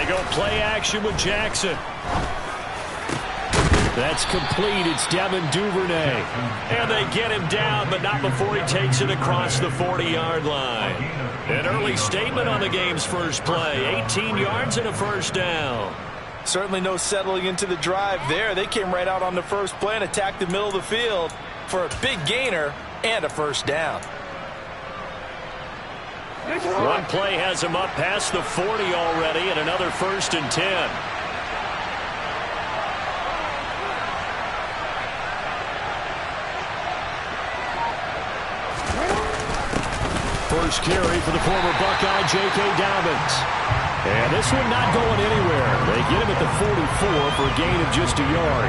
They go play action with Jackson. That's complete. It's Devin Duvernay. And they get him down, but not before he takes it across the 40-yard line. An early statement on the game's first play. 18 yards and a first down. Certainly no settling into the drive there. They came right out on the first play and attacked the middle of the field for a big gainer and a first down. One play has him up past the 40 already, and another 1st and 10. First carry for the former Buckeye, J.K. Dobbins. And this one not going anywhere. They get him at the 44 for a gain of just a yard.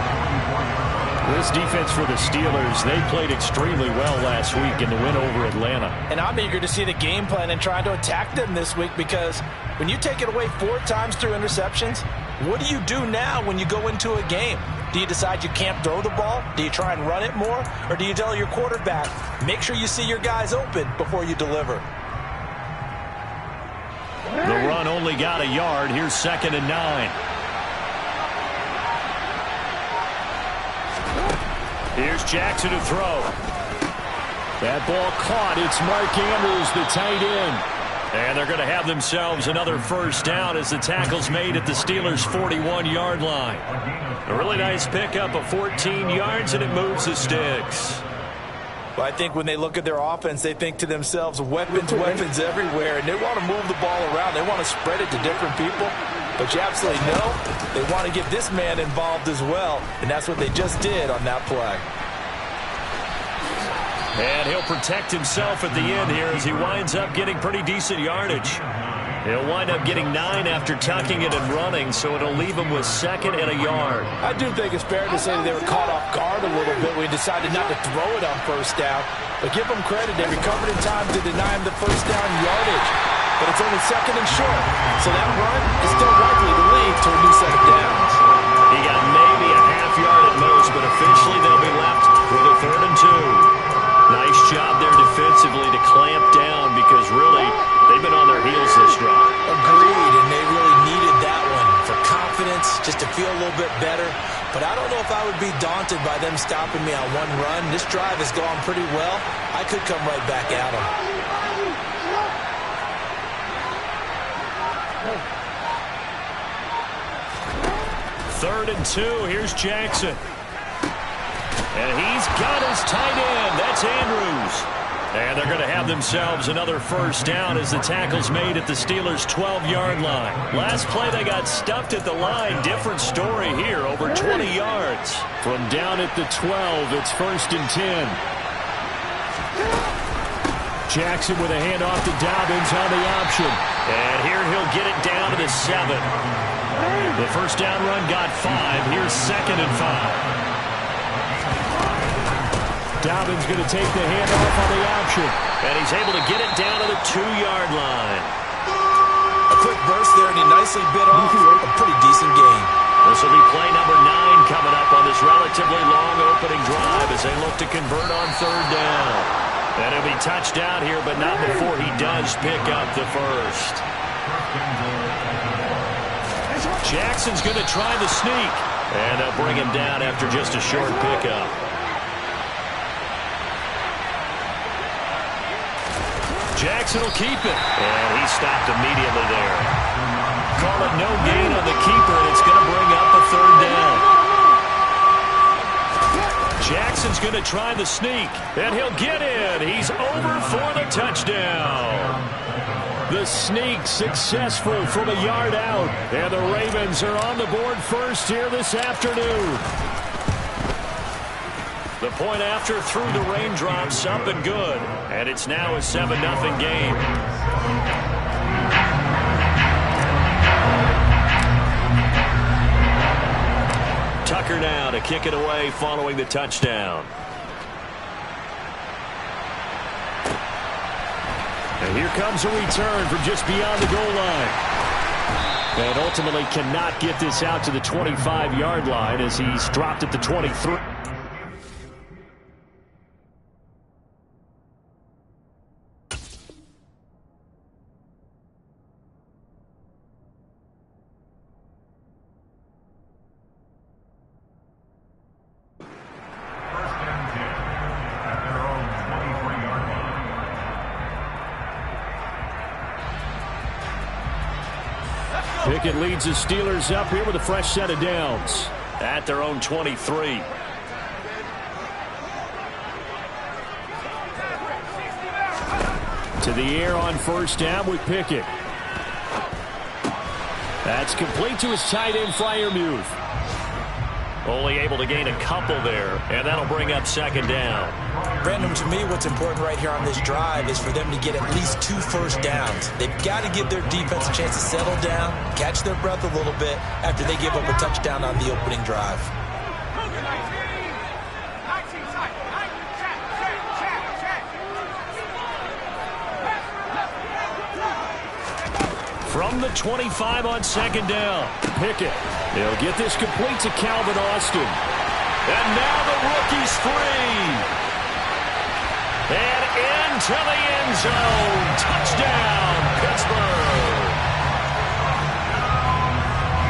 This defense for the Steelers, they played extremely well last week in the win over Atlanta. And I'm eager to see the game plan and trying to attack them this week, because when you take it away 4 times through interceptions, what do you do now when you go into a game? Do you decide you can't throw the ball? Do you try and run it more? Or do you tell your quarterback, make sure you see your guys open before you deliver? The run only got a yard. Here's 2nd and 9. Here's Jackson to throw. That ball caught. It's Mark Andrews, the tight end. And they're going to have themselves another first down as the tackle's made at the Steelers' 41-yard line. A really nice pickup of 14 yards, and it moves the sticks. Well, I think when they look at their offense, they think to themselves, weapons, weapons everywhere, and they want to move the ball around. They want to spread it to different people. But you absolutely know they want to get this man involved as well, and that's what they just did on that play. And he'll protect himself at the end here as he winds up getting pretty decent yardage. He'll wind up getting 9 after tucking it and running, so it'll leave him with 2nd and a yard. I do think it's fair to say that they were caught off guard a little bit when he decided not to throw it on first down. But give them credit, they recovered in time to deny him the first down yardage. But it's only 2nd and short, so that run is still likely to lead to a new set of downs. He got maybe a half yard at most, but officially they'll be left with a 3rd and 2. Nice job there defensively to clamp down, because really they've been on their heels this drive. Agreed, and they really needed that one for confidence, just to feel a little bit better. But I don't know if I would be daunted by them stopping me on one run. This drive has gone pretty well. I could come right back at them. 3rd and 2. Here's Jackson. And he's got his tight end. That's Andrews. And they're going to have themselves another first down as the tackle's made at the Steelers' 12-yard line. Last play, they got stuffed at the line. Different story here, over 20 yards. From down at the 12, it's 1st and 10. Jackson with a handoff to Dobbins on the option. And here he'll get it down to the 7. The first down run got 5. Here's 2nd and 5. Dobbins going to take the handoff on the option. And he's able to get it down to the 2-yard line. A quick burst there, and he nicely bit off a pretty decent gain. This will be play number 9 coming up on this relatively long opening drive as they look to convert on 3rd down. And he'll be touched out here, but not before he does pick up the first. Jackson's going to try the sneak. And they'll bring him down after just a short pickup. Jackson will keep it. And he stopped immediately there. Call it no gain on the keeper, and it's going to bring up a 3rd down. Jackson's going to try the sneak, and he'll get in. He's over for the touchdown. The sneak successful from a yard out. And the Ravens are on the board first here this afternoon. The point after through the raindrops, up and good. And it's now a 7-0 game. Tucker now to kick it away following the touchdown. And here comes a return from just beyond the goal line. And ultimately cannot get this out to the 25-yard line as he's dropped at the 23. Pickett leads the Steelers up here with a fresh set of downs at their own 23. To the air on first down with Pickett. That's complete to his tight end, Freiermuth. Only able to gain a couple there, and that'll bring up second down. Brandon, to me, what's important right here on this drive is for them to get at least 2 first downs. They've got to give their defense a chance to settle down, catch their breath a little bit after they give up a touchdown on the opening drive. From the 25 on second down, Pickett. They'll get this complete to Calvin Austin. And now the rookie's free. And into the end zone. Touchdown, Pittsburgh.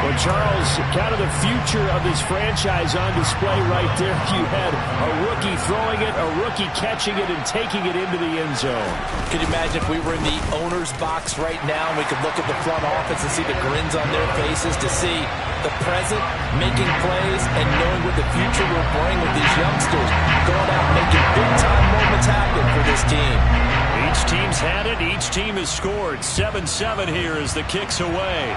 Well, Charles, kind of the future of this franchise on display right there. You had a rookie throwing it, a rookie catching it, and taking it into the end zone. Could you imagine if we were in the owner's box right now and we could look at the front office and see the grins on their faces, to see the present making plays and knowing what the future will bring with these youngsters going out and making big-time moments happen for this team. Each team's had it. Each team has scored. 7-7 here as the kick's away.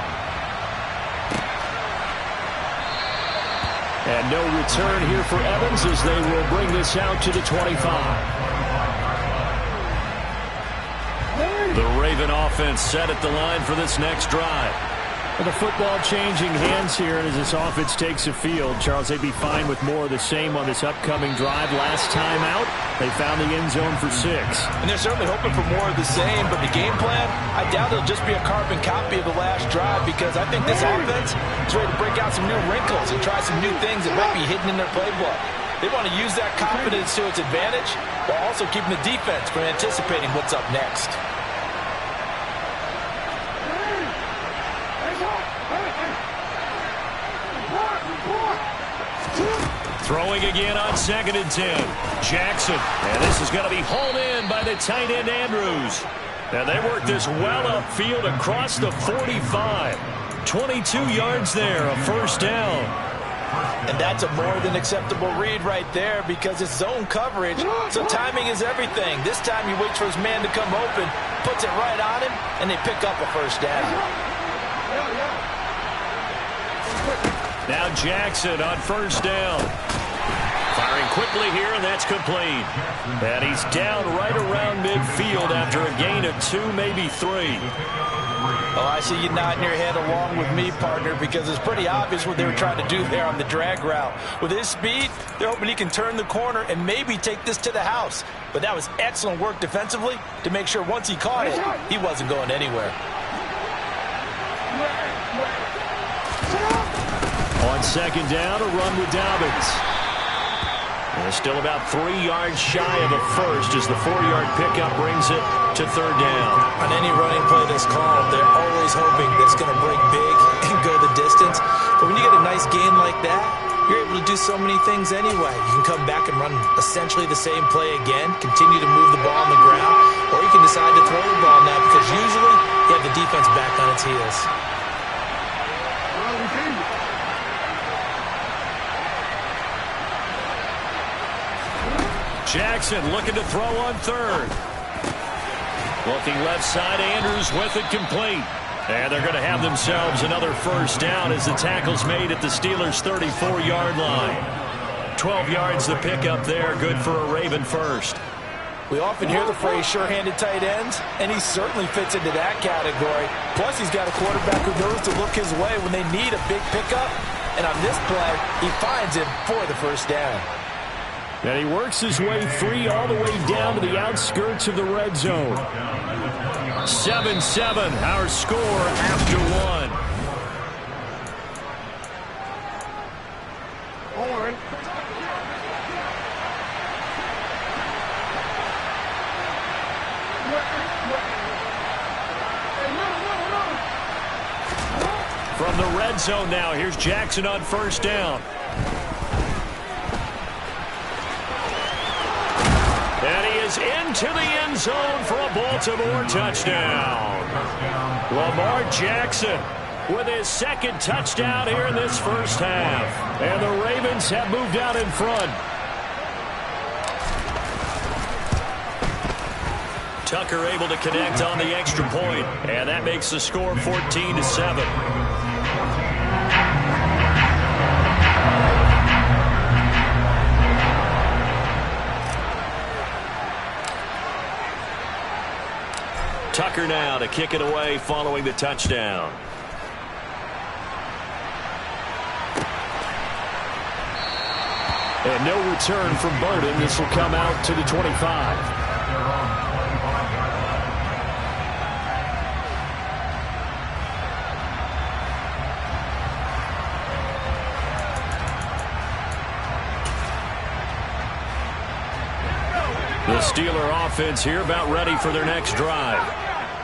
And no return here for Evans as they will bring this out to the 25. The Raven offense set at the line for this next drive. Well, the football changing hands here, and as this offense takes the field, Charles, they'd be fine with more of the same on this upcoming drive. Last time out, they found the end zone for 6. And they're certainly hoping for more of the same, but the game plan, I doubt it'll just be a carbon copy of the last drive, because I think this offense is ready to break out some new wrinkles and try some new things that might be hidden in their playbook. They want to use that confidence to its advantage while also keeping the defense from anticipating what's up next. Throwing again on 2nd and 10. Jackson. And this is going to be hauled in by the tight end, Andrews. And they work this well upfield across the 45. 22 yards there, a first down. And that's a more than acceptable read right there, because it's zone coverage, so timing is everything. This time he waits for his man to come open, puts it right on him, and they pick up a first down. Now Jackson on first down. Firing quickly here, and that's complete. And he's down right around midfield after a gain of 2, maybe 3. Oh, I see you nodding your head along with me, partner, because it's pretty obvious what they were trying to do there on the drag route. With his speed, they're hoping he can turn the corner and maybe take this to the house. But that was excellent work defensively to make sure once he caught it, he wasn't going anywhere. On second down, a run with Dobbins. And still about 3 yards shy of a first as the 4-yard pickup brings it to third down. On any running play that's called, they're always hoping that it's going to break big and go the distance. But when you get a nice gain like that, you're able to do so many things anyway. You can come back and run essentially the same play again, continue to move the ball on the ground, or you can decide to throw the ball now, because usually you have the defense back on its heels. Jackson looking to throw on third. Looking left side, Andrews with it complete. And they're going to have themselves another first down as the tackle's made at the Steelers' 34-yard line. 12 yards the pickup there, good for a Raven first. We often hear the phrase sure-handed tight ends, and he certainly fits into that category. Plus, he's got a quarterback who knows to look his way when they need a big pickup. And on this play, he finds him for the first down. And he works his way free all the way down to the outskirts of the red zone. 7-7, our score after 1. From the red zone now, here's Jackson on first down. And he is into the end zone for a Baltimore touchdown. Lamar Jackson with his second touchdown here in this first half. And the Ravens have moved out in front. Tucker able to connect on the extra point, and that makes the score 14-7. Tucker now to kick it away following the touchdown. And no return from Burden. This will come out to the 25. The Steeler offense here about ready for their next drive.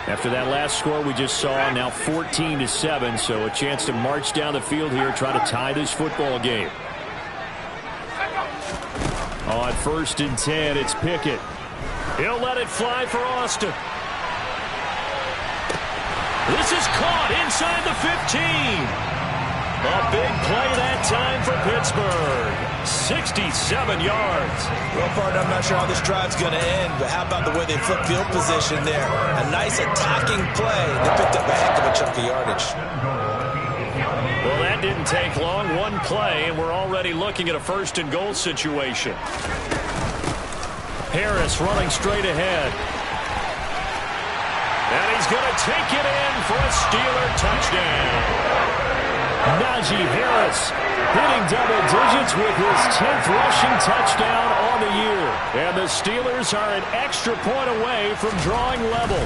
After that last score we just saw, now 14-7, so a chance to march down the field here, try to tie this football game. On 1st and 10, it's Pickett. He'll let it fly for Austin. This is caught inside the 15. A big play that time for Pittsburgh. 67 yards. Well, partner, I'm not sure how this drive's going to end, but how about the way they flip field position there? A nice attacking play. They picked up a heck of a chunk of yardage. Well, that didn't take long. One play, and we're already looking at a 1st and goal situation. Harris running straight ahead. And he's going to take it in for a Steeler touchdown. Najee Harris hitting double digits with his 10th rushing touchdown on the year. And the Steelers are an extra point away from drawing level.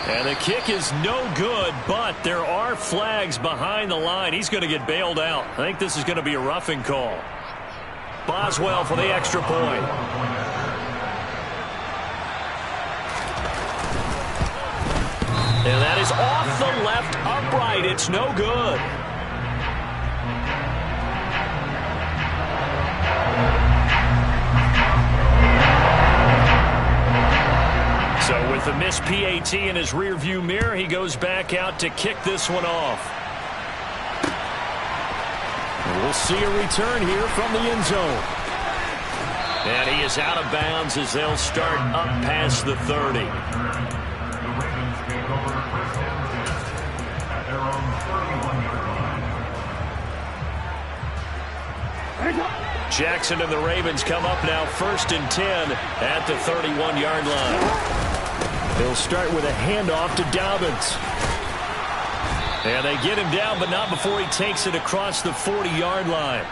And the kick is no good, but there are flags behind the line. He's going to get bailed out. I think this is going to be a roughing call. Boswell for the extra point. And that is off the left upright. It's no good. So with the missed PAT in his rearview mirror, he goes back out to kick this one off. And we'll see a return here from the end zone. And he is out of bounds as they'll start up past the 30. Jackson and the Ravens come up now 1st and 10 at the 31-yard line. They'll start with a handoff to Dobbins. And they get him down, but not before he takes it across the 40-yard line.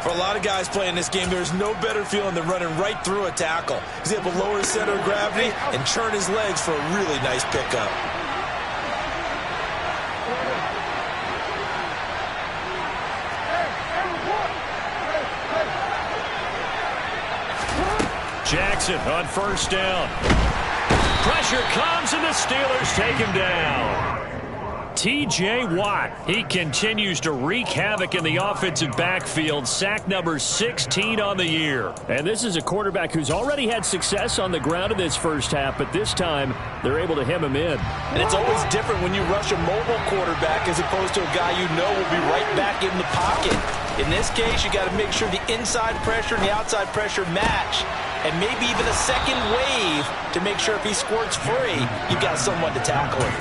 For a lot of guys playing this game, there's no better feeling than running right through a tackle. He's able to lower his center of gravity and churn his legs for a really nice pickup. Jackson on 1st down. Pressure comes, and the Steelers take him down. T.J. Watt, he continues to wreak havoc in the offensive backfield. Sack number 16 on the year. And this is a quarterback who's already had success on the ground in this first half, but this time they're able to hem him in. And it's always different when you rush a mobile quarterback as opposed to a guy you know will be right back in the pocket. In this case, you got to make sure the inside pressure and the outside pressure match. And maybe even a second wave to make sure if he squirts free, you've got someone to tackle him.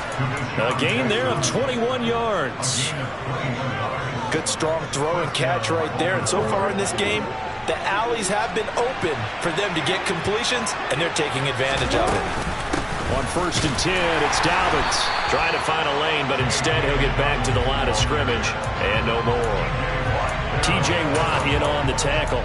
A gain there of 21 yards. Good strong throw and catch right there. And so far in this game, the alleys have been open for them to get completions, and they're taking advantage of it. On 1st and 10, it's Dobbins. Trying to find a lane, but instead he'll get back to the line of scrimmage. And no more. T.J. Watt in on the tackle.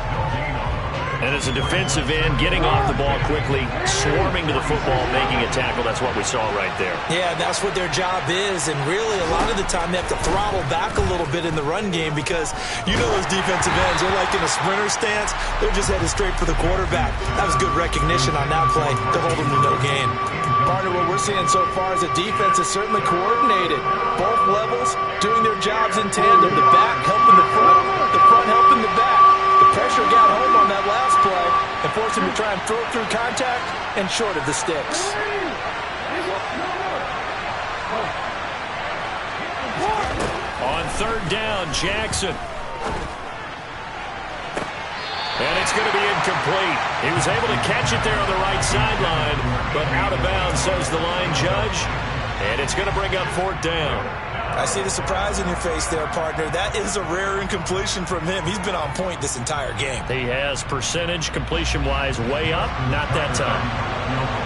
And as a defensive end, getting off the ball quickly, swarming to the football, making a tackle. That's what we saw right there. Yeah, that's what their job is. And really, a lot of the time, they have to throttle back a little bit in the run game because you know those defensive ends, they're like in a sprinter stance. They're just headed straight for the quarterback. That was good recognition on that play to hold them to no gain. Partner, what we're seeing so far is the defense is certainly coordinated. Both levels doing their jobs in tandem. The back helping the front helping the back. The pressure got home on that last play and forced him to try and throw through contact and short of the sticks. On third down, Jackson. And it's going to be incomplete. He was able to catch it there on the right sideline, but out of bounds, says the line judge. And it's going to bring up fourth down. I see the surprise in your face there, partner. That is a rare incompletion from him. He's been on point this entire game. He has percentage completion-wise way up. Not that time.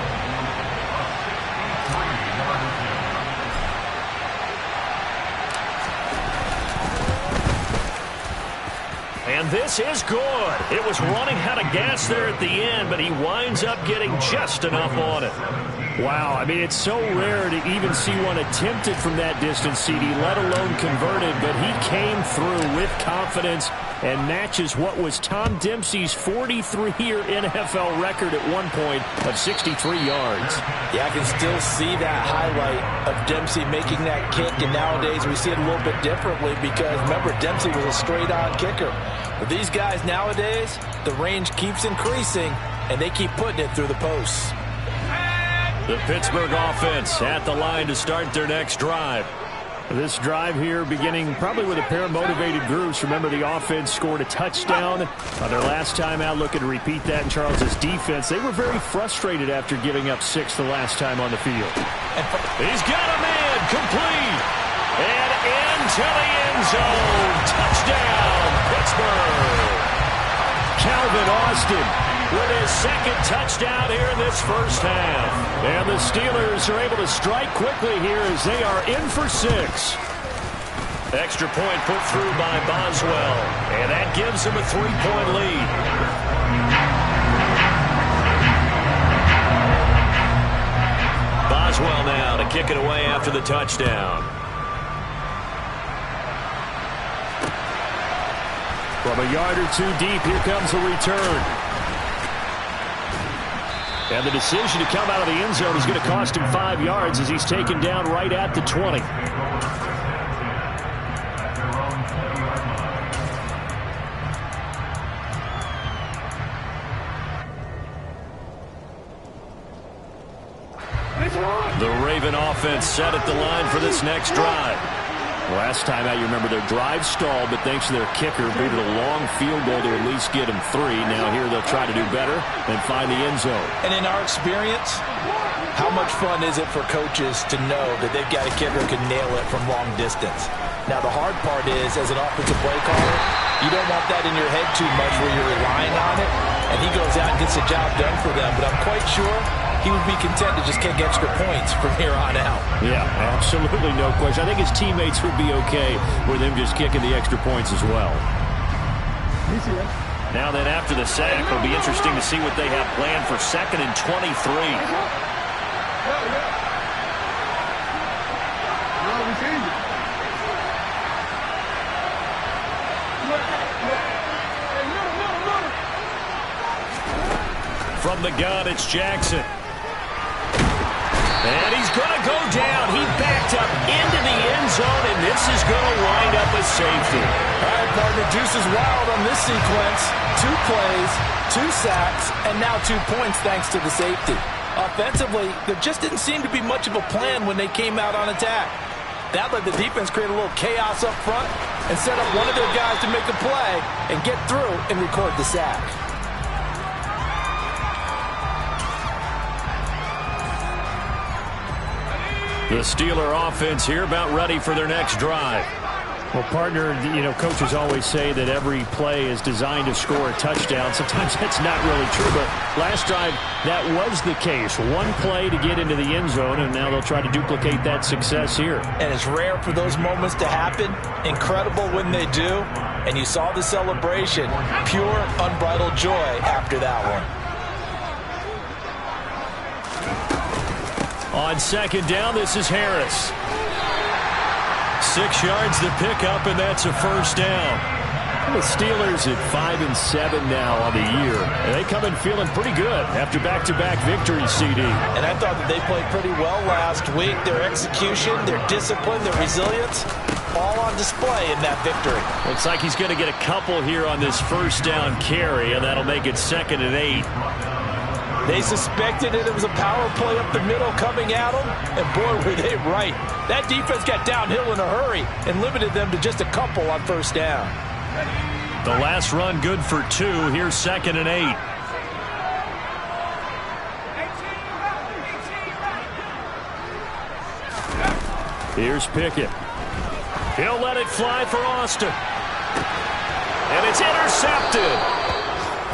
And this is good. It was running out of gas there at the end, but he winds up getting just enough on it. Wow, I mean, it's so rare to even see one attempted from that distance, CD, let alone converted, but he came through with confidence and matches what was Tom Dempsey's 43-year NFL record at one point of 63 yards. Yeah, I can still see that highlight of Dempsey making that kick, and nowadays we see it a little bit differently because, remember, Dempsey was a straight-on kicker. But these guys nowadays, the range keeps increasing, and they keep putting it through the posts. The Pittsburgh offense at the line to start their next drive. This drive here beginning probably with a pair of motivated groups. Remember, the offense scored a touchdown on their last time out, looking to repeat that in Charles's defense. They were very frustrated after giving up 6 the last time on the field. He's got a man complete. And into the end zone. Touchdown, Pittsburgh. Calvin Austin with his second touchdown here in this first half. And the Steelers are able to strike quickly here as they are in for 6. Extra point put through by Boswell. And that gives them a 3-point lead. Boswell now to kick it away after the touchdown. From a yard or two deep, here comes the return. And the decision to come out of the end zone is going to cost him 5 yards as he's taken down right at the 20. The Raven offense set at the line for this next drive. Last time out, you remember their drive stalled, but thanks to their kicker, booted a long field goal to at least get them 3. Now here they'll try to do better and find the end zone. And in our experience, how much fun is it for coaches to know that they've got a kicker who can nail it from long distance? Now the hard part is, as an offensive play caller, you don't want that in your head too much where you're relying on it, and he goes out and gets the job done for them. But I'm quite sure he would be content to just kick extra points from here on out. Yeah, absolutely no question. I think his teammates would be okay with him just kicking the extra points as well. Now then, after the sack, it'll be interesting to see what they have planned for 2nd and 23. From the gun, it's Jackson. And he's going to go down. He backed up into the end zone, and this is going to wind up a safety. All right, partner, deuce is wild on this sequence. 2 plays, 2 sacks, and now 2 points thanks to the safety. Offensively, there just didn't seem to be much of a plan when they came out on attack. That let the defense create a little chaos up front and set up one of their guys to make a play and get through and record the sack. The Steeler offense here about ready for their next drive. Well, partner, you know, coaches always say that every play is designed to score a touchdown. Sometimes that's not really true, but last drive, that was the case. One play to get into the end zone, and now they'll try to duplicate that success here. And it's rare for those moments to happen. Incredible when they do. And you saw the celebration. Pure, unbridled joy after that one. On 2nd down, this is Harris. 6 yards to pick up, and that's a first down. The Steelers at 5-7 now on the year. And they come in feeling pretty good after back-to-back victories, CD. And I thought that they played pretty well last week. Their execution, their discipline, their resilience, all on display in that victory. Looks like he's going to get a couple here on this first down carry, and that'll make it 2nd and 8. They suspected it was a power play up the middle coming at them, and boy, were they right. That defense got downhill in a hurry and limited them to just a couple on first down. The last run good for 2. Here's 2nd and 8. Here's Pickett. He'll let it fly for Austin. And it's intercepted.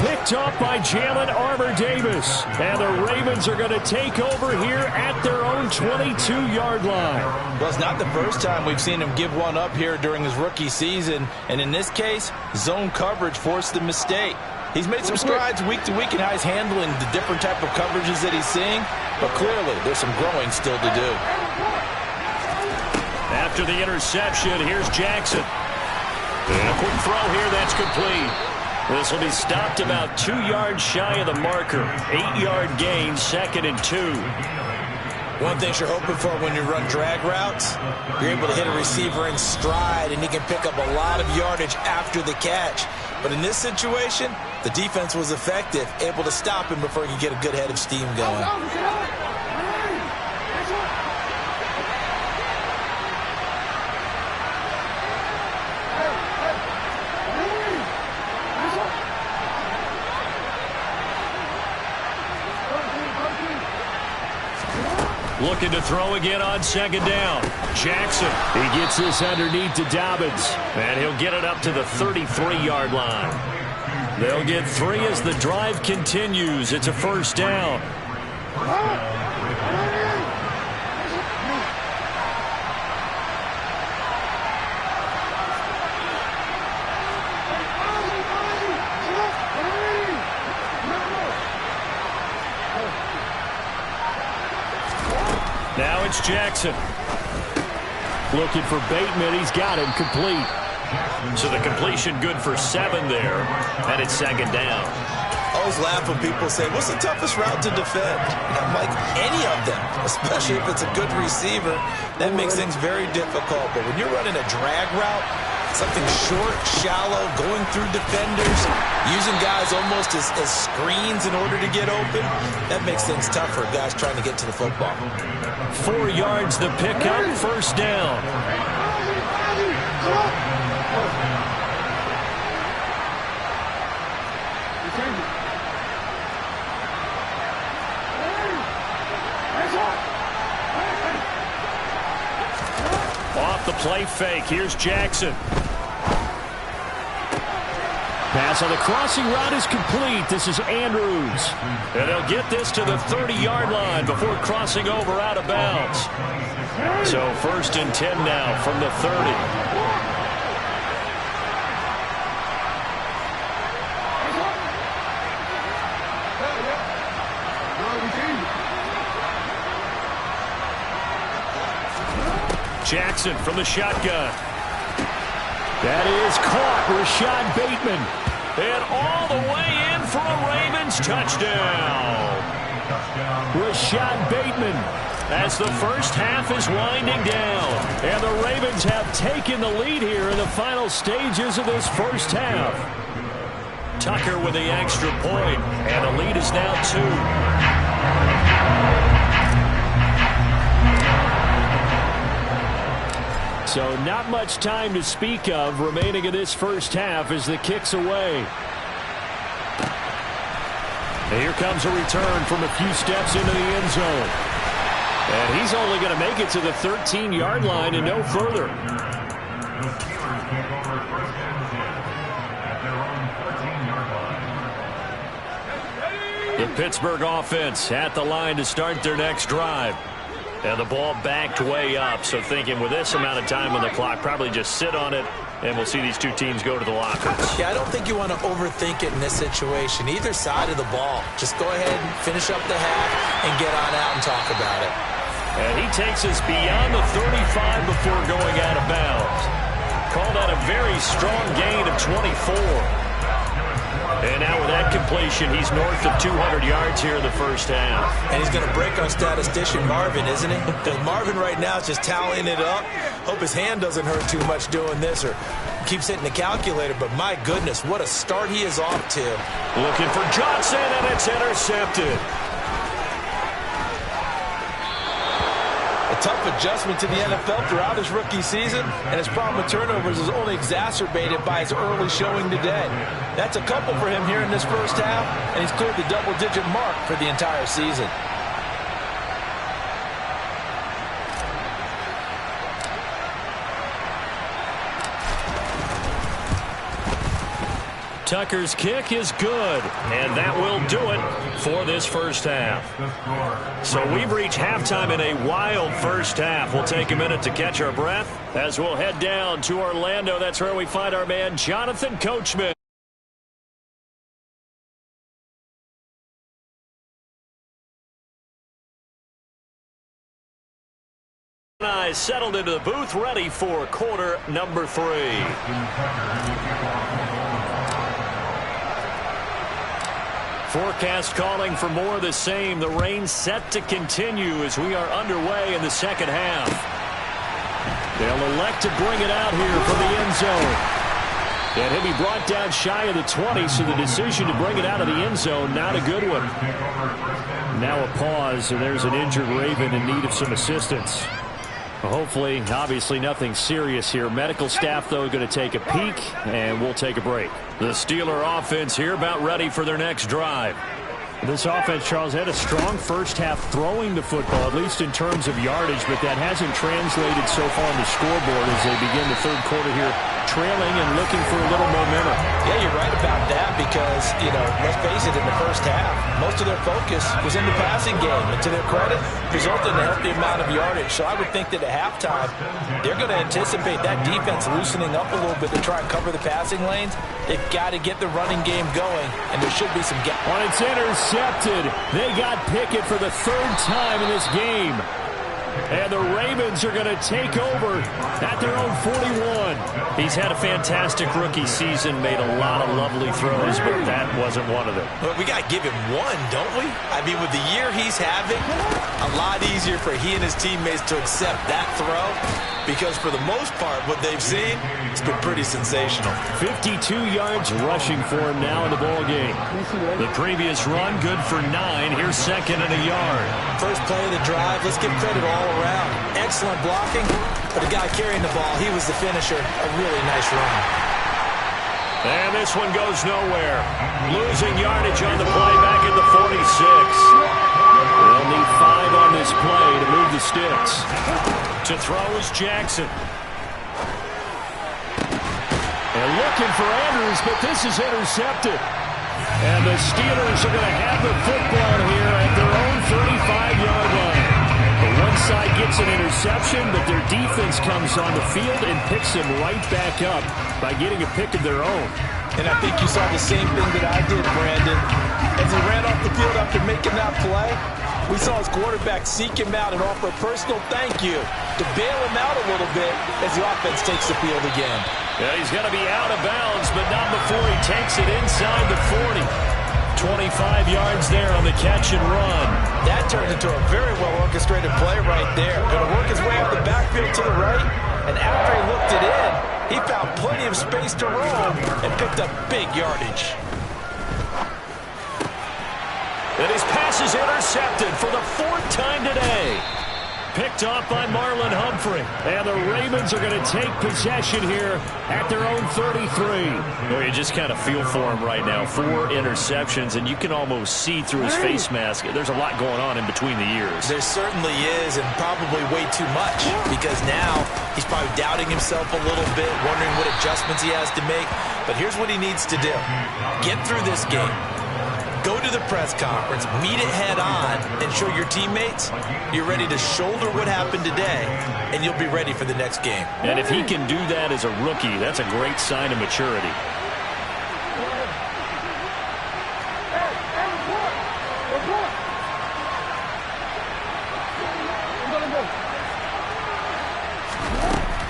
Picked off by Jalen Armour-Davis. And the Ravens are going to take over here at their own 22-yard line. Well, it's not the first time we've seen him give one up here during his rookie season. And in this case, zone coverage forced the mistake. He's made some strides week to week in how he's handling the different type of coverages that he's seeing. But clearly, there's some growing still to do. After the interception, here's Jackson. And a quick throw here, that's complete. This will be stopped about 2 yards shy of the marker. 8-yard gain, 2nd and 2. One thing you're hoping for when you run drag routes, you're able to hit a receiver in stride, and he can pick up a lot of yardage after the catch. But in this situation, the defense was effective, able to stop him before he could get a good head of steam going. Looking to throw again on 2nd down. Jackson. He gets this underneath to Dobbins. And he'll get it up to the 33-yard line. They'll get 3 as the drive continues. It's a 1st down. Now it's Jackson. Looking for Bateman. He's got him complete. So the completion good for 7 there. And it's 2nd down. I always laugh when people say, what's the toughest route to defend? And I'm like, any of them, especially if it's a good receiver. That makes things very difficult. But when you're running a drag route, something short, shallow, going through defenders, using guys almost as screens in order to get open, that makes things tough for guys trying to get to the football. 4 yards the pickup, 1st down. Off the play fake, here's Jackson. Pass on the crossing route is complete. This is Andrews. And they'll get this to the 30-yard line before crossing over out of bounds. So 1st and 10 now from the 30. Jackson from the shotgun. That is caught. Rashad Bateman. And all the way in for a Ravens touchdown. Rashad Bateman as the first half is winding down. And the Ravens have taken the lead here in the final stages of this first half. Tucker with the extra point, and the lead is now 2. So not much time to speak of remaining in this first half as the kick's away. And here comes a return from a few steps into the end zone. And he's only going to make it to the 13-yard line and no further. The Pittsburgh offense at the line to start their next drive. And the ball backed way up, so thinking with this amount of time on the clock, probably just sit on it, and we'll see these two teams go to the lockers. Yeah, I don't think you want to overthink it in this situation. Either side of the ball. Just go ahead and finish up the half and get on out and talk about it. And he takes us beyond the 35 before going out of bounds. Call that a very strong gain of 24. And now with that completion, he's north of 200 yards here in the first half. And he's going to break our statistician Marvin, isn't he? Because Marvin right now is just tallying it up. Hope his hand doesn't hurt too much doing this or keeps hitting the calculator. But my goodness, what a start he is off to. Looking for Johnson, and it's intercepted. A tough adjustment to the NFL throughout his rookie season, and his problem with turnovers is only exacerbated by his early showing today. That's a couple for him here in this first half, and he's cleared the double-digit mark for the entire season. Tucker's kick is good, and that will do it for this first half. So we've reached halftime in a wild first half. We'll take a minute to catch our breath as we'll head down to Orlando. That's where we find our man Jonathan Coachman. I settled into the booth, ready for quarter number 3. Forecast calling for more of the same. The rain set to continue as we are underway in the second half. They'll elect to bring it out here from the end zone. And he'll be brought down shy of the 20, so the decision to bring it out of the end zone, not a good one. Now a pause, and there's an injured Raven in need of some assistance. Hopefully, obviously, nothing serious here. Medical staff, though, going to take a peek, and we'll take a break. The Steeler offense here about ready for their next drive. This offense, Charles, had a strong first half throwing the football, at least in terms of yardage, but that hasn't translated so far on the scoreboard as they begin the third quarter here, trailing and looking for a little momentum. Yeah, you're right about that because, let's face it, in the first half, most of their focus was in the passing game. And to their credit, resulted in a healthy amount of yardage. So I would think that at halftime, they're going to anticipate that defense loosening up a little bit to try and cover the passing lanes. They've got to get the running game going, and there should be some gap. When it's intercepted, they got Pickett for the third time in this game. And the Ravens are going to take over at their own 41. He's had a fantastic rookie season, made a lot of lovely throws, but that wasn't one of them. But we got to give him one, don't we? I mean, with the year he's having, a lot easier for he and his teammates to accept that throw because for the most part, what they've seen, it's been pretty sensational. 52 yards rushing for him now in the ball game. The previous run, good for 9. Here's second and a yard. First play of the drive, let's give credit all around. Excellent blocking, but the guy carrying the ball, he was the finisher. A really nice run. And this one goes nowhere. Losing yardage on the play back at the 46. They'll need 5 on this play to move the sticks. To throw is Jackson. And looking for Andrews, but this is intercepted. And the Steelers are going to have the football here at their own 35-yard line. The one side gets an interception, but their defense comes on the field and picks them right back up by getting a pick of their own. And I think you saw the same thing that I did, Brandon. As he ran off the field after making that play, we saw his quarterback seek him out and offer a personal thank you to bail him out a little bit as the offense takes the field again. Yeah, he's going to be out of bounds, but not before he takes it inside the 40. 25 yards there on the catch and run. That turned into a very well-orchestrated play right there. Going to work his way out the backfield to the right, and after he looked it in, he found plenty of space to roam and picked up big yardage. And his pass is intercepted for the 4th time today. Picked off by Marlon Humphrey. And the Ravens are going to take possession here at their own 33. Well, you just kind of feel for him right now. 4 interceptions, and you can almost see through his face mask. There's a lot going on in between the years. There certainly is, and probably way too much, because now he's probably doubting himself a little bit, wondering what adjustments he has to make. But here's what he needs to do. Get through this game. Go to the press conference, meet it head on, and show your teammates you're ready to shoulder what happened today, and you'll be ready for the next game. And if he can do that as a rookie, that's a great sign of maturity.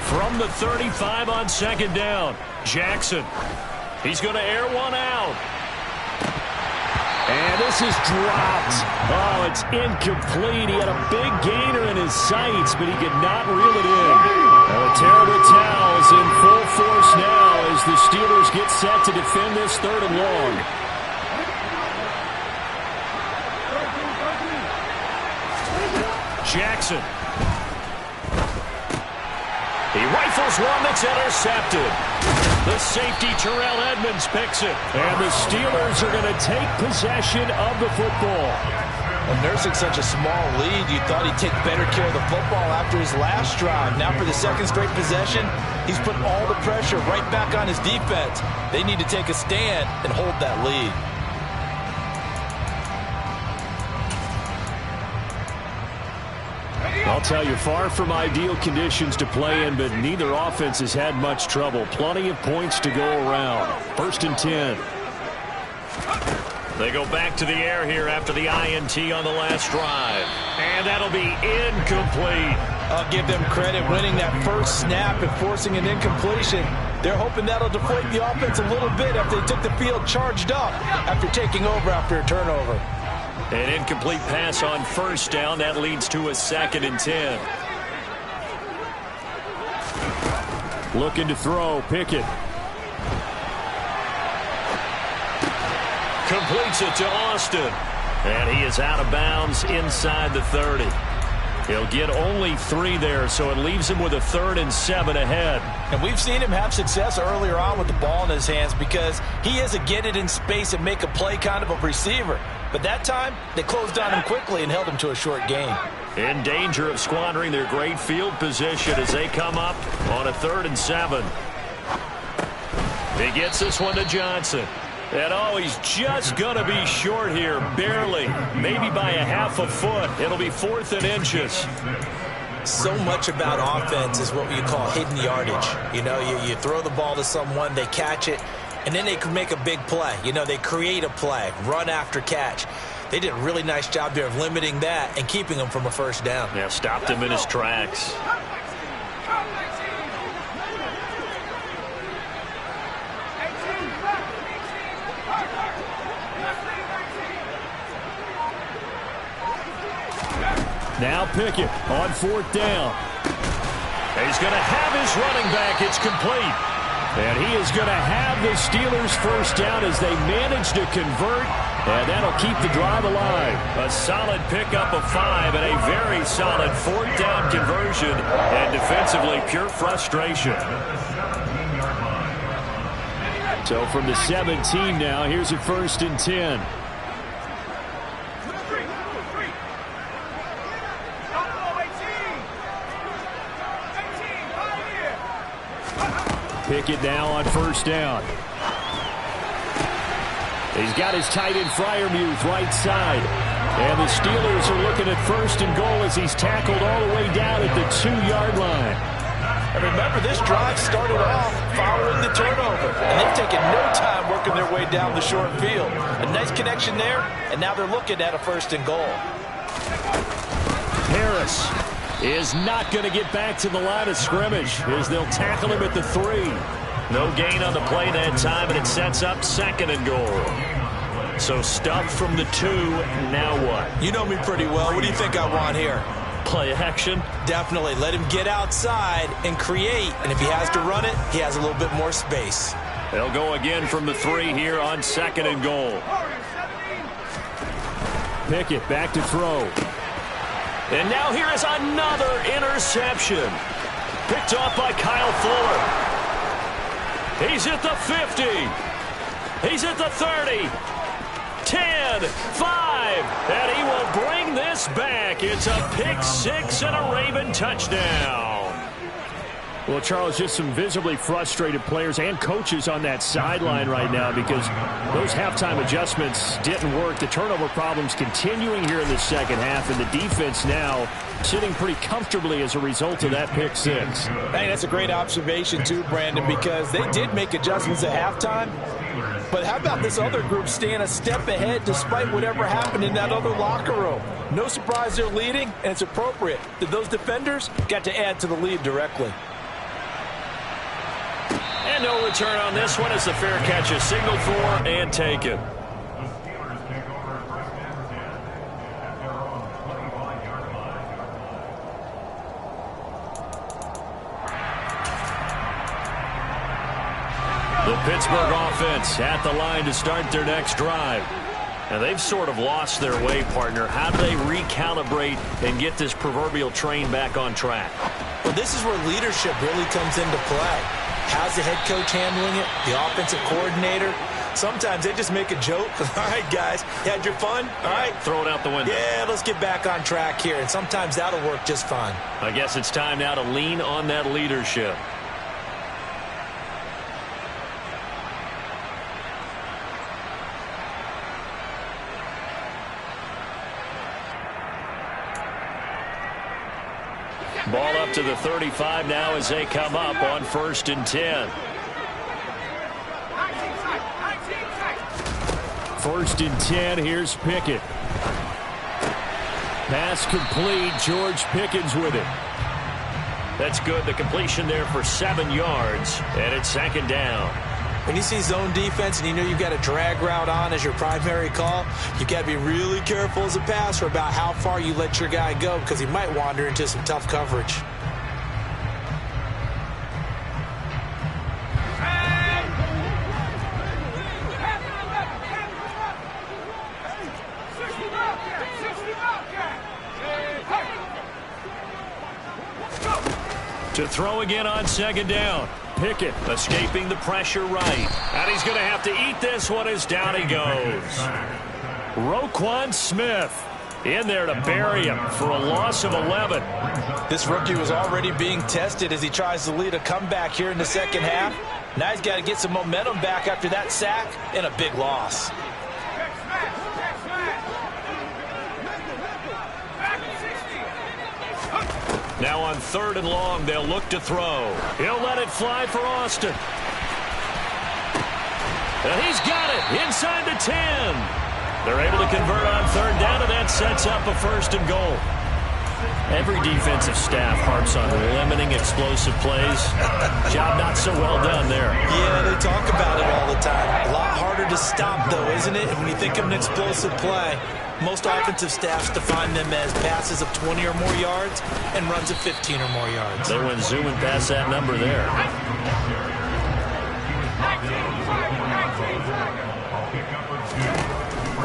From the 35 on second down, Jackson. He's going to air one out. And this is dropped. Oh, it's incomplete. He had a big gainer in his sights, but he could not reel it in. A terrible towels in full force now as the Steelers get set to defend this 3rd and long. Jackson. He rifles one that's intercepted. The safety, Terrell Edmonds, picks it. And the Steelers are going to take possession of the football. Well, nursing such a small lead, you thought he'd take better care of the football after his last drive. Now for the 2nd straight possession, he's put all the pressure right back on his defense. They need to take a stand and hold that lead. I'll tell you, far from ideal conditions to play in, but neither offense has had much trouble. Plenty of points to go around. 1st and 10. They go back to the air here after the INT on the last drive. And that'll be incomplete. I'll give them credit winning that first snap and forcing an incompletion. They're hoping that'll deflate the offense a little bit after they took the field charged up after taking over after a turnover. An incomplete pass on 1st down. That leads to a 2nd and 10. Looking to throw. Pickett. Completes it to Austin. And he is out of bounds inside the 30. He'll get only 3 there, so it leaves him with a 3rd and 7 ahead. And we've seen him have success earlier on with the ball in his hands because he is a get it in space and make a play kind of a receiver. But that time, they closed on him quickly and held him to a short gain. In danger of squandering their great field position as they come up on a 3rd and 7. He gets this one to Johnson. And oh, he's just going to be short here, barely, maybe by a half a foot. It'll be 4th and inches. So much about offense is what you call hidden yardage. You know, you throw the ball to someone, they catch it, and then they can make a big play. You know, they create a play, run after catch. They did a really nice job there of limiting that and keeping him from a 1st down. Yeah, stopped him in his tracks. Now Pickett on 4th down. He's going to have his running back. It's complete. And he is going to have the Steelers 1st down as they manage to convert. And that'll keep the drive alive. A solid pickup of 5 and a very solid 4th down conversion. And defensively, pure frustration. So from the 17 now, here's a 1st and 10. Pickett now on 1st down. He's got his tight end Freiermuth right side. And the Steelers are looking at 1st and goal as he's tackled all the way down at the 2-yard line. And remember, this drive started off following the turnover. And they've taken no time working their way down the short field. A nice connection there, and now they're looking at a 1st and goal. Harris is not going to get back to the line of scrimmage as they'll tackle him at the 3. No gain on the play that time, and it sets up 2nd and goal. So stuff from the 2, now what? You know me pretty well. What do you think I want here? Play action? Definitely. Let him get outside and create, and if he has to run it, he has a little bit more space. They'll go again from the 3 here on 2nd and goal. Pickett back to throw. And now here is another interception. Picked off by Kyle Fuller. He's at the 50. He's at the 30. 10, 5. And he will bring this back. It's a pick 6 and a Raven touchdown. Well, Charles, just some visibly frustrated players and coaches on that sideline right now because those halftime adjustments didn't work. The turnover problems continuing here in the 2nd half, and the defense now sitting pretty comfortably as a result of that pick 6. Hey, that's a great observation too, Brandon, because they did make adjustments at halftime. But how about this other group staying a step ahead despite whatever happened in that other locker room? No surprise they're leading, and it's appropriate that those defenders got to add to the lead directly. And no return on this one as the fair catch is signaled for and taken. Pittsburgh offense at the line to start their next drive. And they've sort of lost their way, partner. How do they recalibrate and get this proverbial train back on track? Well, this is where leadership really comes into play. How's the head coach handling it? The offensive coordinator? Sometimes they just make a joke. All right, guys, you had your fun? All right. Throw it out the window. Yeah, let's get back on track here. And sometimes that'll work just fine. I guess it's time now to lean on that leadership. Ball up to the 35 now as they come up on 1st and 10. 1st and 10, here's Pickett. Pass complete, George Pickens with it. That's good, the completion there for 7 yards, and it's 2nd down. When you see zone defense and you know you've got a drag route on as your primary call, you've got to be really careful as a passer about how far you let your guy go because he might wander into some tough coverage. To throw again on 2nd down. Pickett escaping the pressure right. And he's going to have to eat this one as down he goes. Roquan Smith in there to bury him for a loss of 11. This rookie was already being tested as he tries to lead a comeback here in the 2nd half. Now he's got to get some momentum back after that sack and a big loss. Now on 3rd and long, they'll look to throw. He'll let it fly for Austin. And he's got it inside the 10. They're able to convert on 3rd down, and that sets up a 1st and goal. Every defensive staff harps on limiting explosive plays. Job not so well done there. Yeah, they talk about it all the time. A lot harder to stop, though, isn't it? When you think of an explosive play, most offensive staffs define them as passes of 20 or more yards and runs of 15 or more yards. They went zooming past that number there.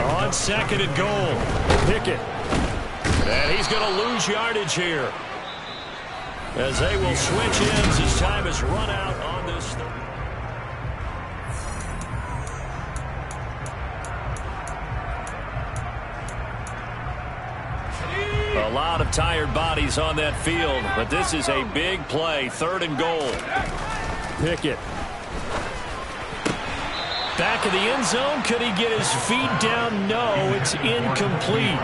On 2nd and goal, Pickett. And he's going to lose yardage here. As they will switch ends as time is run out on this third. A lot of tired bodies on that field, but this is a big play. 3rd and goal. Pickett. Back of the end zone. Could he get his feet down? No, it's incomplete.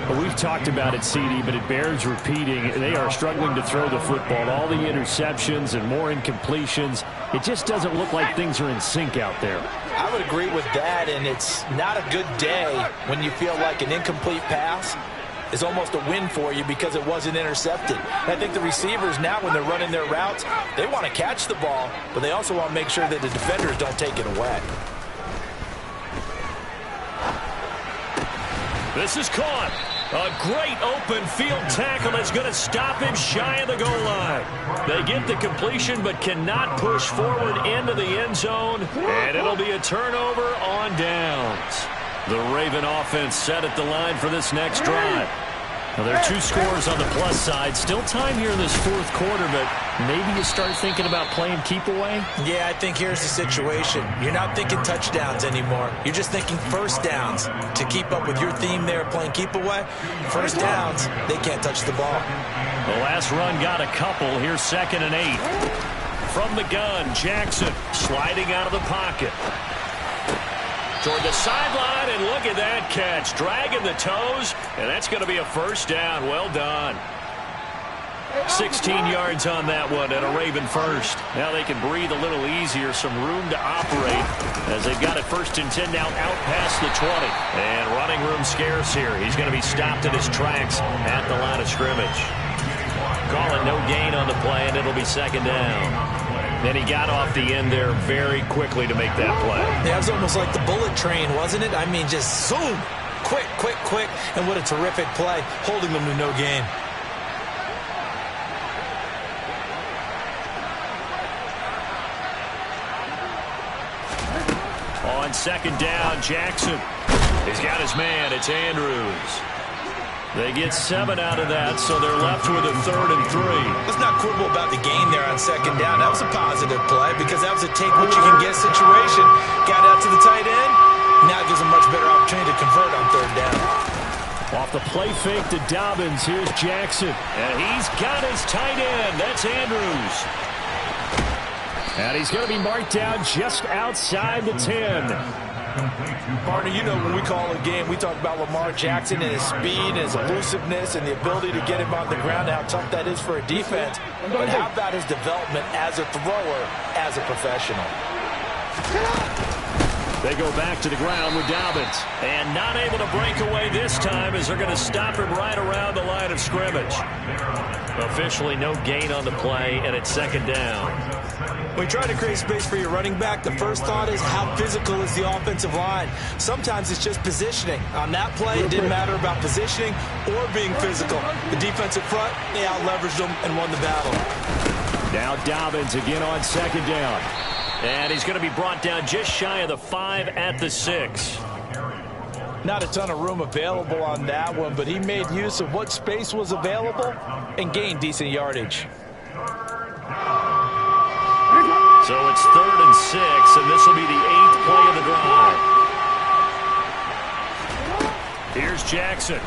Well, we've talked about it, CD, but it bears repeating. They are struggling to throw the football. All the interceptions and more incompletions. It just doesn't look like things are in sync out there. I would agree with that, and it's not a good day when you feel like an incomplete pass is almost a win for you because it wasn't intercepted. And I think the receivers now, when they're running their routes, they want to catch the ball, but they also want to make sure that the defenders don't take it away. This is caught. A great open field tackle that's going to stop him shy of the goal line. They get the completion but cannot push forward into the end zone, and it'll be a turnover on downs. The Raven offense set at the line for this next drive. Now, there are 2 scores on the plus side. Still time here in this 4th quarter, but maybe you start thinking about playing keep away? Yeah, I think here's the situation. You're not thinking touchdowns anymore. You're just thinking 1st downs. To keep up with your theme there, playing keep away, 1st downs, they can't touch the ball. The last run got a couple. Here's 2nd and 8. From the gun, Jackson sliding out of the pocket. Toward the sideline, and look at that catch. Dragging the toes, and that's going to be a 1st down. Well done. 16 yards on that one, and a Raven 1st. Now they can breathe a little easier, some room to operate as they've got it 1st and 10 now out past the 20. And running room scarce here. He's going to be stopped in his tracks at the line of scrimmage. Call it no gain on the play, and it'll be 2nd down. Then he got off the end there very quickly to make that play. Yeah, it was almost like the bullet train, wasn't it? I mean, just zoom. Quick, quick, quick. And what a terrific play, holding them to no gain. second down, Jackson. He's got his man. It's Andrews. They get 7 out of that, so they're left with a 3rd and 3. Let's not quibble about the gain there on second down. That was a positive play because that was a take-what-you-can-get situation. Got out to the tight end. Now it gives them much better opportunity to convert on 3rd down. Off the play fake to Dobbins, here's Jackson. And he's got his tight end. That's Andrews. And he's going to be marked down just outside the 10. Partner, you know when we call a game, we talk about Lamar Jackson and his speed and his elusiveness and the ability to get him on the ground, how tough that is for a defense. But how about his development as a thrower, as a professional? They go back to the ground with Dobbins. And not able to break away this time as they're going to stop him right around the line of scrimmage. Officially no gain on the play, and it's second down. When you try to create space for your running back, the first thought is how physical is the offensive line. Sometimes it's just positioning. On that play, it didn't matter about positioning or being physical. The defensive front, they out-leveraged them and won the battle. Now Dobbins again on second down. And he's going to be brought down just shy of the 5 at the 6. Not a ton of room available on that one, but he made use of what space was available and gained decent yardage. So it's 3rd and 6, and this will be the 8th play of the drive. Here's Jackson.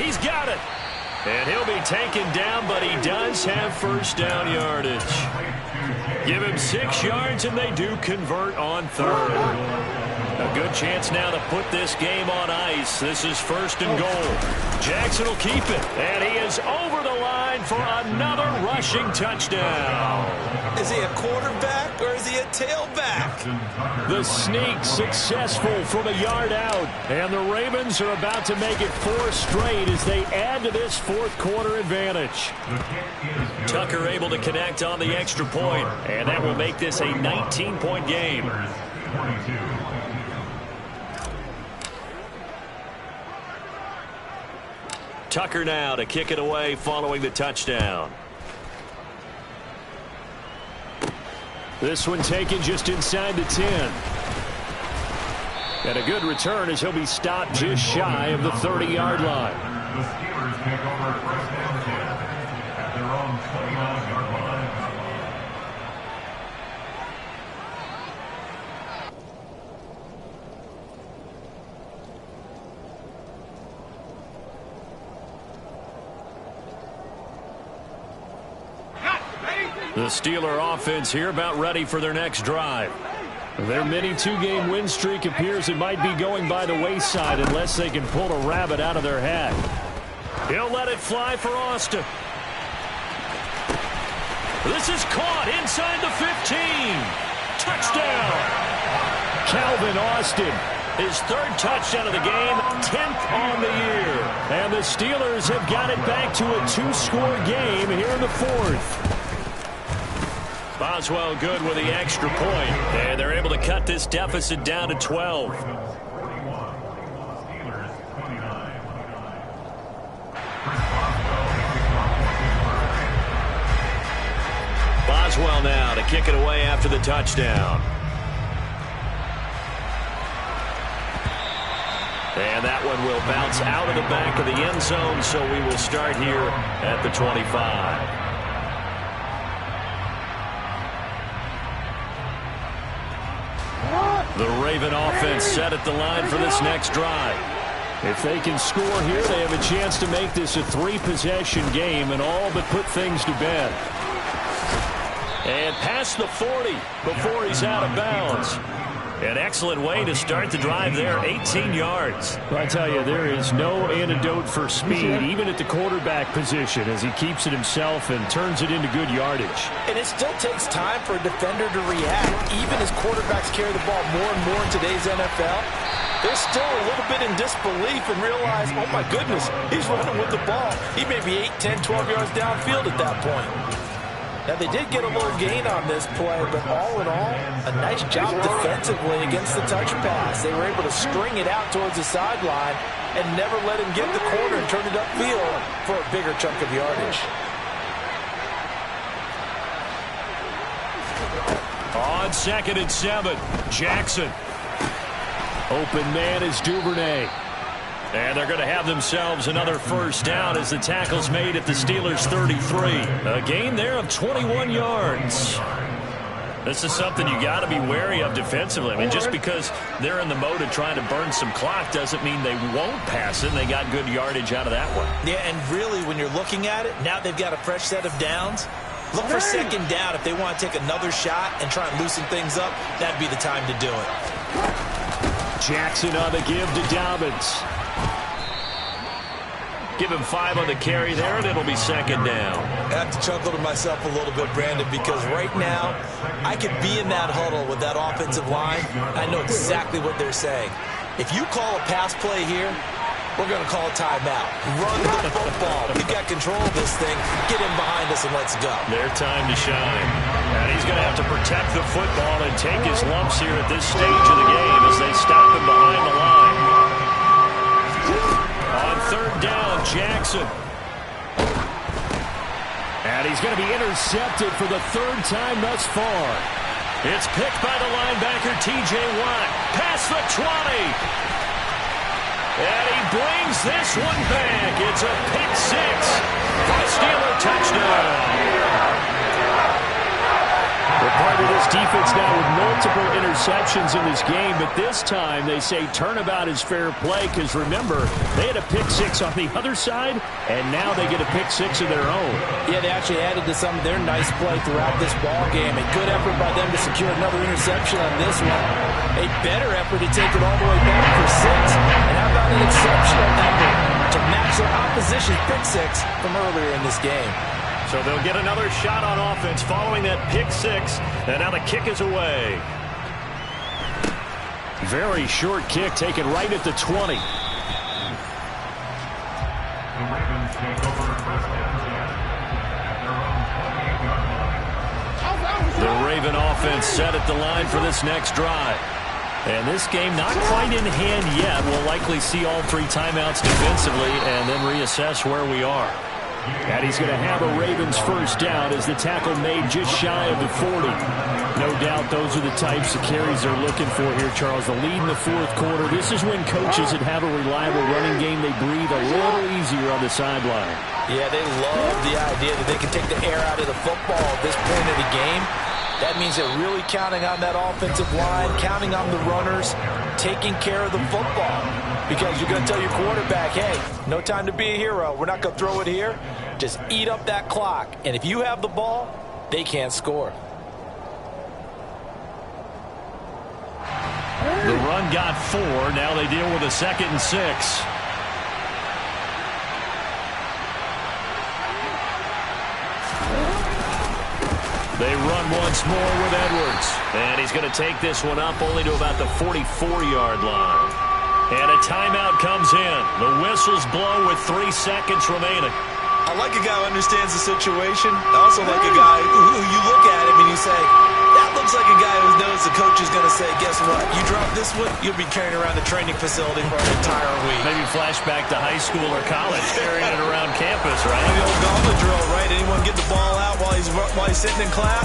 He's got it. And he'll be taken down, but he does have first down yardage. Give him 6 yards, and they do convert on 3rd. A good chance now to put this game on ice. This is 1st and goal. Jackson will keep it, and he is over the line for another rushing touchdown. Is he a quarterback or is he a tailback? The sneak successful from a yard out, and the Ravens are about to make it 4 straight as they add to this 4th quarter advantage. Tucker able to connect on the extra point, and that will make this a 19-point game. Tucker now to kick it away following the touchdown. This one taken just inside the 10. And a good return as he'll be stopped just shy of the 30-yard line. The Steelers take over first and 10 at their own 29-yard line. The Steeler offense here about ready for their next drive. Their mini 2-game win streak appears it might be going by the wayside unless they can pull a rabbit out of their hat. He'll let it fly for Austin. This is caught inside the 15. Touchdown. Calvin Austin, his 3rd touchdown of the game, 10th on the year. And the Steelers have got it back to a 2-score game here in the 4th. Boswell good with the extra point, and they're able to cut this deficit down to 12. Boswell now to kick it away after the touchdown. And that one will bounce out of the back of the end zone, so we will start here at the 25. The Raven offense set at the line for this next drive. If they can score here, they have a chance to make this a 3-possession game and all but put things to bed. And past the 40 before he's out of bounds. An excellent way to start the drive there, 18 yards. I tell you, there is no antidote for speed, even at the quarterback position, as he keeps it himself and turns it into good yardage. And it still takes time for a defender to react, even as quarterbacks carry the ball more and more in today's NFL. They're still a little bit in disbelief and realize, oh my goodness, he's running with the ball. He may be 8, 10, 12 yards downfield at that point. Now, they did get a little gain on this play, but all in all, a nice job defensively against the touch pass. They were able to string it out towards the sideline and never let him get the corner and turn it upfield for a bigger chunk of yardage. On on 2nd and 7. Jackson. Open man is Duvernay. And they're going to have themselves another first down as the tackle's made at the Steelers' 33. A gain there of 21 yards. This is something you got to be wary of defensively. I mean, just because they're in the mode of trying to burn some clock doesn't mean they won't pass it. They got good yardage out of that one. Yeah, and really, when you're looking at it, now they've got a fresh set of downs. Look for 2nd down if they want to take another shot and try and loosen things up. That'd be the time to do it. Jackson on the give to Dobbins. Give him 5 on the carry there, and it'll be 2nd down. I have to chuckle to myself a little bit, Brandon, because right now I could be in that huddle with that offensive line. I know exactly what they're saying. If you call a pass play here, we're going to call a timeout. Run the football. We've got control of this thing. Get him behind us and let's go. Their time to shine. And he's going to have to protect the football and take his lumps here at this stage of the game as they stop him behind the line. On 3rd down, Jackson. And he's going to be intercepted for the 3rd time thus far. It's picked by the linebacker, T.J. Watt. Past the 20. And he brings this one back. It's a pick 6 for a Steeler touchdown. We're part of this defense now with multiple interceptions in this game, but this time they say turnabout is fair play because, remember, they had a pick 6 on the other side, and now they get a pick 6 of their own. Yeah, they actually added to some of their nice play throughout this ball game. A good effort by them to secure another interception on this one. A better effort to take it all the way back for 6. And how about an exceptional effort to match their opposition's pick 6 from earlier in this game. So they'll get another shot on offense following that pick 6, and now the kick is away. Very short kick taken right at the 20. The Ravens take over first down at their own 28-yard line. The Raven offense set at the line for this next drive. And this game not quite in hand yet. We'll likely see all 3 timeouts defensively and then reassess where we are. And he's going to have a Ravens first down as the tackle made just shy of the 40. No doubt those are the types of carries they're looking for here, Charles. The lead in the 4th quarter. This is when coaches that have a reliable running game, they breathe a little easier on the sideline. Yeah, they love the idea that they can take the air out of the football at this point of the game. That means they're really counting on that offensive line, counting on the runners, taking care of the football. Because you're going to tell your quarterback, hey, no time to be a hero. We're not going to throw it here. Just eat up that clock. And if you have the ball, they can't score. The run got 4. Now they deal with a 2nd and 6. They run once more with Edwards. And he's going to take this one up only to about the 44-yard line. And a timeout comes in. The whistles blow with 3 seconds remaining. I like a guy who understands the situation. I also like a guy who you look at him and you say, that looks like a guy who knows the coach is going to say, guess what? You drop this one, you'll be carrying around the training facility for an entire week. Maybe flashback to high school or college, carrying it around campus, right? The old gauntlet drill, right? Anyone get the ball out while he's sitting in class?